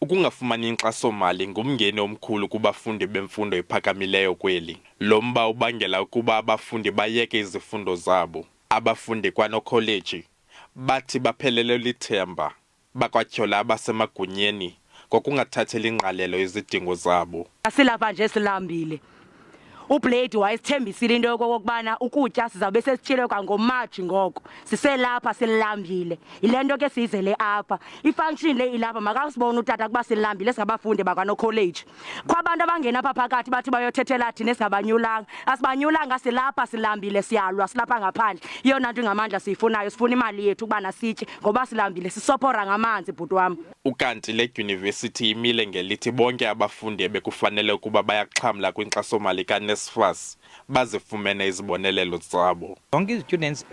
Ukungafumani inkxaso-mali ngumngeni omkhulu kubafundi bemfundo ephakamileyo kweli. Lo mba ubangela ukuba abafundi bayeke izifundo zabo. Abafundi kwanokholeji bathi baphelelwe lithemba, bakwatyhola abasemagunyeni ngokungathatheli ingqalelo izidingo zabo. Asilapha nje silambile. uBlade wayesithembisile into yokokubana ukutya sizawube sesityile kwangoMarch ngoko. Siselapha silambile. Yilento ke sizele apha. Ifunction le ilapha makasibone utata kuba silambile singabafundi bakwanokholeji. Kwabantu abangena apha phakathi bathi bayothethela thina singabanyulanga. Asibanyulanga silapha silambile siyalwa silapha ngaphandle. Iyona nto ingamandla siyifunayo sifuna imali yethu kuba nasitye ngoba silambile sisopora ngamanzi bhuti wam. Ukanti le dyunivesithi imile ngelithi bonke abafundi ebekufanele ukuba bayaxhamla kwinkxaso-mali kaNSFAS bazifumene izibonelelo zabo. Zonke izitudents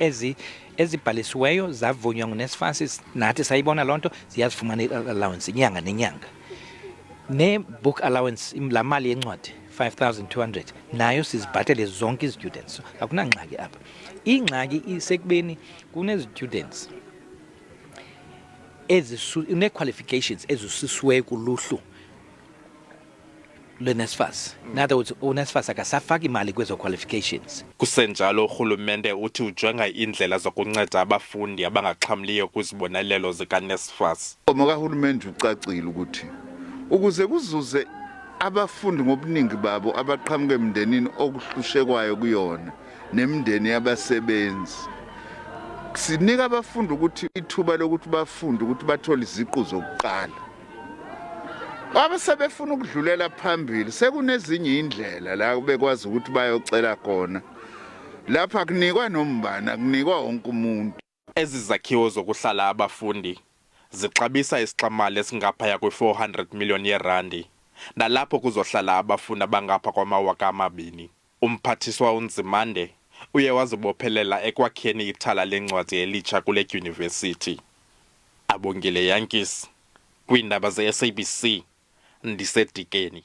ezibhalisiweyo zavunywa nguNSFAS nathi sayibona lonto ziyazifumana i-allowance inyanga nenyanga. Ne-book allowance la mali yencwadi 5,200 nayo sizibhatele zonke izitudents. Akunangxaki apha. Ingxaki isekubeni kunezitudents une-qualifications ezisisiweyo kuluhlu lweNSFAS. In other words, uNSFAS akasafaki imali kwezo qualifications. Kusenjalo urhulumente uthi ujonga iindlela zokunceda abafundi abangaxhamliyo kwizibonelelo zikaNSFAS. Umgomo kahulumende ucacile ukuthi ukuze kuzuze abafundi ngobuningi babo abaqhamuke emndenini okuhlushekwayo kuyona nemndeni yabasebenzi, sinika abafundi ukuthi ithuba lokuthi bafunde ukuthi bathole iziqu zokuqala. Abasebefuna ukudlulela phambili sekunezinye indlela la bekwazi ukuthi bayocela khona. Lapha kunikwa nombani, akunikwa wonke umuntu. Ezi zakhiwo zokuhlala abafundi zixabisa isixamali esingaphaya kwe-400 million yeerandi. Nalapho kuzohlala abafundi abangapha kwama-2,000. Umphathiswa uNzimande uye wazibophelela ekwakheni ithala lencwadi elitsha kule dyunivesithi. Abongile Yankees, kwiindaba ze-SABC, ndiseDikeni.